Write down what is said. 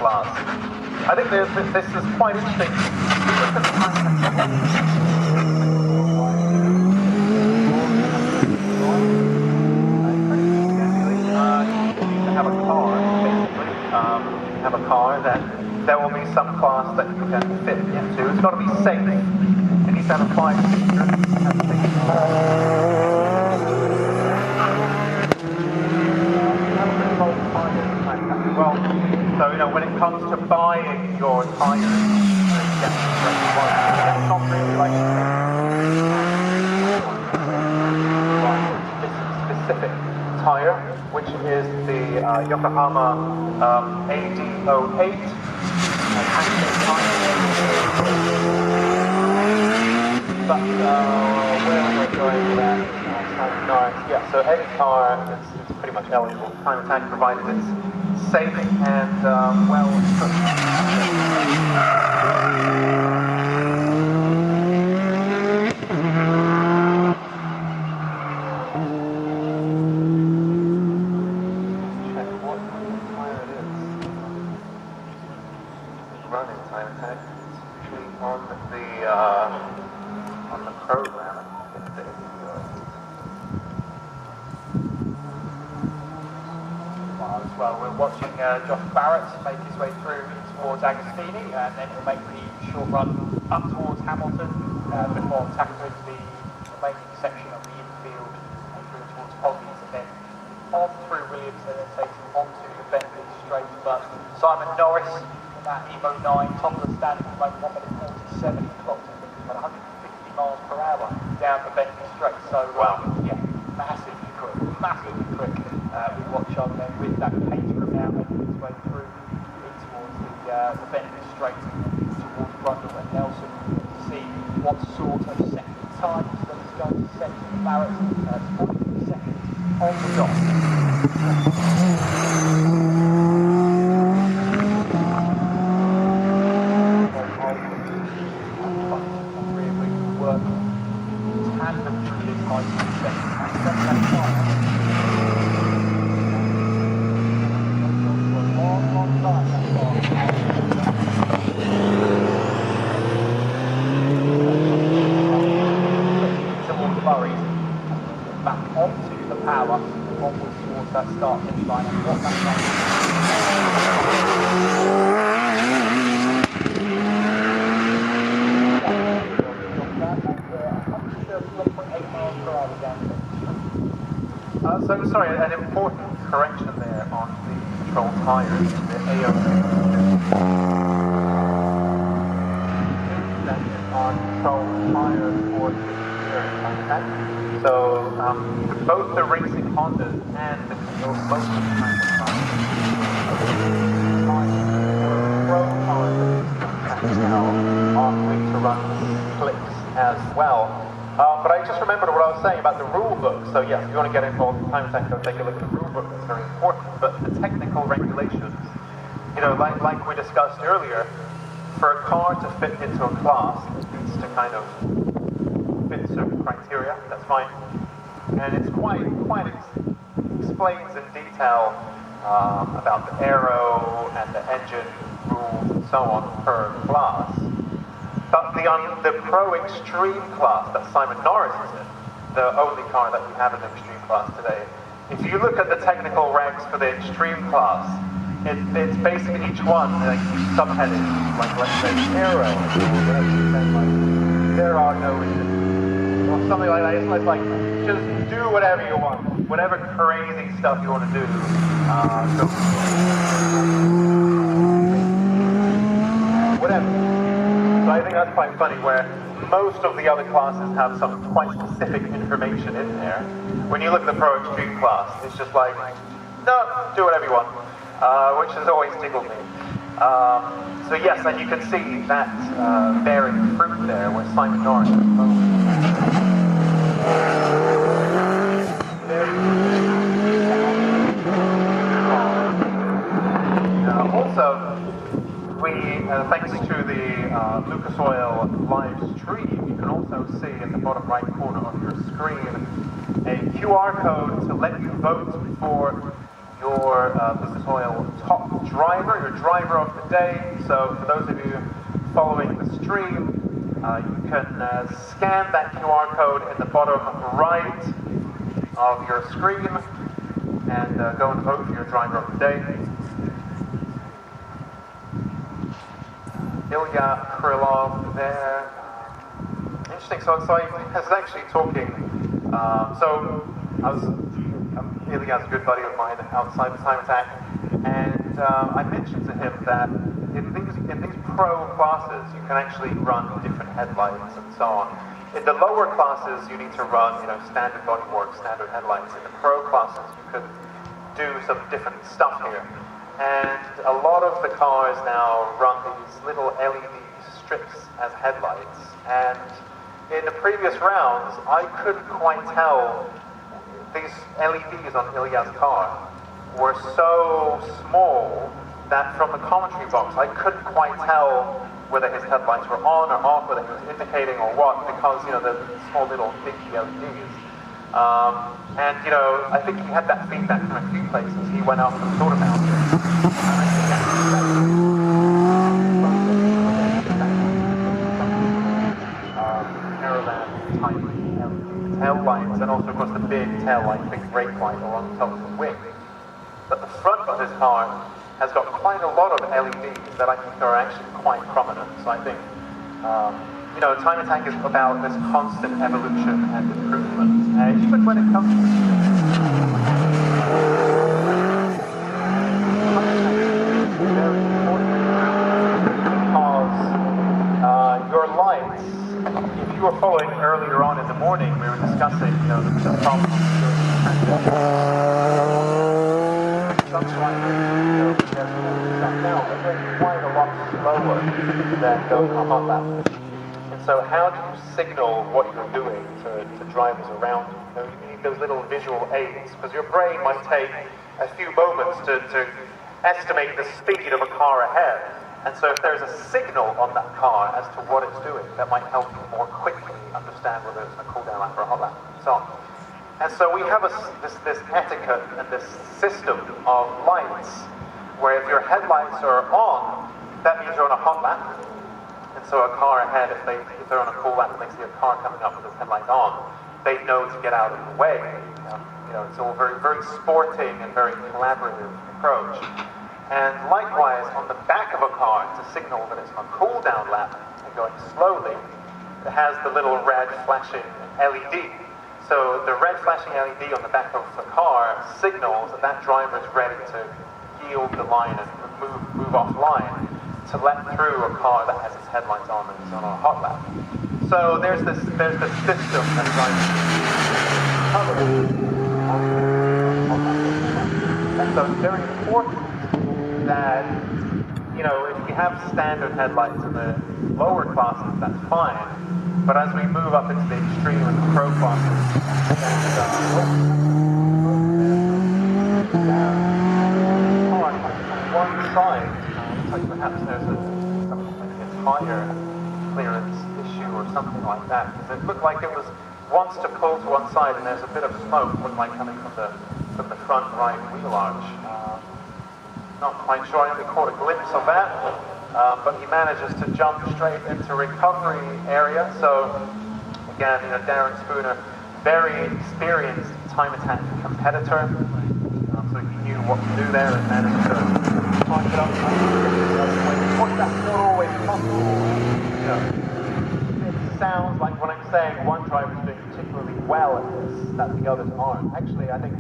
glass. I think this is quite interesting. Look at the have a car, basically. Have a car that there will be some class that you can fit into. It's got to be safe. It needs to have a fire extinguisher. Well, so when it comes to buying your tires, it's not really like this specific tire, which is the Yokohama AD08 but where we're going with that, yeah, so any car is pretty much eligible. Time Attack provided it's safe and well check what tire it is. Running Time Attack. It's usually on the program. Well, we're watching Josh Barrett make his way through towards Agostini, and then he'll make the short run up towards Hamilton before tackling the remaining section of the infield and through towards Oggies, and then on through Williams, and then takes him onto the Bentley straight. But Simon Norris in that Evo 9, top of the standings, like 1 minute 47, he clocked it about 150 miles per hour down the Bentley straight. So, yeah, massively quick. We watch on then with that pace from now making its way through in towards the Bentley straight towards Brundle and Nelson to see what sort of second times that is going to set Barrett 42 seconds on the dot. Really work tandem through this high speed section. Back onto the power, onwards towards that start finish line, and what that does. 131.8 miles per hour down the so sorry, an important correction there on the control tires, the AO on control tires for the steering. So both the racing Hondas and the both the Pro cars now are going to run slicks as well. But I just remembered what I was saying about the rule book. So yes, if you want to get involved in Time Attack, go take a look at the rule book. That's very important. But the technical regulations, like we discussed earlier, for a car to fit into a class, it needs to kind of fit certain criteria. That's fine. And it's quite explains in detail about the aero and the engine rules and so on per class. But the Pro Extreme class that Simon Norris is in, the only car that we have in the Extreme class today, if you look at the technical regs for the Extreme class, it's basically each one, like subheading, like let's say aero, there are no issues, or something like that. It's like, just do whatever you want, whatever crazy stuff you want to do, whatever. So I think that's quite funny, where most of the other classes have some quite specific information in there. When you look at the Pro Extreme class, it's just like, no, do whatever you want, which has always tickled me. So yes, and you can see that bearing fruit there with Simon Norris at the moment. Also, thanks to the Lucas Oil live stream, you can also see in the bottom right corner of your screen a QR code to let you vote for your Lucas Oil top driver, your driver of the day. So for those of you following the stream, you can scan that QR code in the bottom right of your screen and go and vote for your driver of the day. Ilya Krylov there. Interesting. So I was actually talking. Ilya's a good buddy of mine outside the Time Attack, and I mentioned to him that in these pro classes you can actually run different headlights and so on. In the lower classes you need to run, standard bodywork, standard headlights. In the pro classes you could do some different stuff here. And a lot of the cars now run these little LED strips as headlights. And in the previous rounds, I couldn't quite tell. These LEDs on Ilya's car were so small that from the commentary box, I couldn't quite tell whether his headlights were on or off, whether he was indicating or what, because, the small little dinky LEDs. And I think he had that feedback from a few places. He went out and thought about it. Caravan type tail lights, and also of course the big tail light, big brake light along the top of the wing. But the front of his car has got quite a lot of LEDs that I think are actually quite prominent. So I think Time Attack is about this constant evolution and improvement, and even when it comes to very important because your lights, if you were following earlier on in the morning, we were discussing the problems now, but they're quite a lot slower than going on hot lap. And so how do you signal what you're doing to drivers around you? You need those little visual aids, because your brain might take a few moments to estimate the speed of a car ahead. And so if there's a signal on that car as to what it's doing, that might help you more quickly understand whether it's a cool down lap or a hot lap, and so on. And so we have this etiquette and this system of lights, where if your headlights are on, that means you're on a hot lap. And so a car ahead, if they're on a cool lap and they see a car coming up with its headlights on, they know to get out of the way. It's all very, very sporting and very collaborative approach. And likewise, on the back of a car, to signal that it's on a cool down lap and going slowly, it has the little red flashing LED. So the red flashing LED on the back of the car signals that that driver is ready to yield the line and move offline to let through a car that has its headlights on and is on a hot lap. So there's this system that drives covered. And so it's very important that, if we have standard headlights in the lower classes, that's fine. But as we move up into the extreme and the pro classes, one side, like perhaps there's a tire clearance issue or something like that, because it looked like it wants to pull to one side, and there's a bit of smoke, looked like coming from the front right wheel arch. Not quite sure, I only caught a glimpse of that, but he manages to jump straight into recovery area. So again, Darren Spooner, very experienced Time Attack competitor, so he knew what to do there and managed to park it up. Of course, that's not always possible. It sounds like when I'm saying one driver's doing particularly well at this, that the others aren't. Actually, I think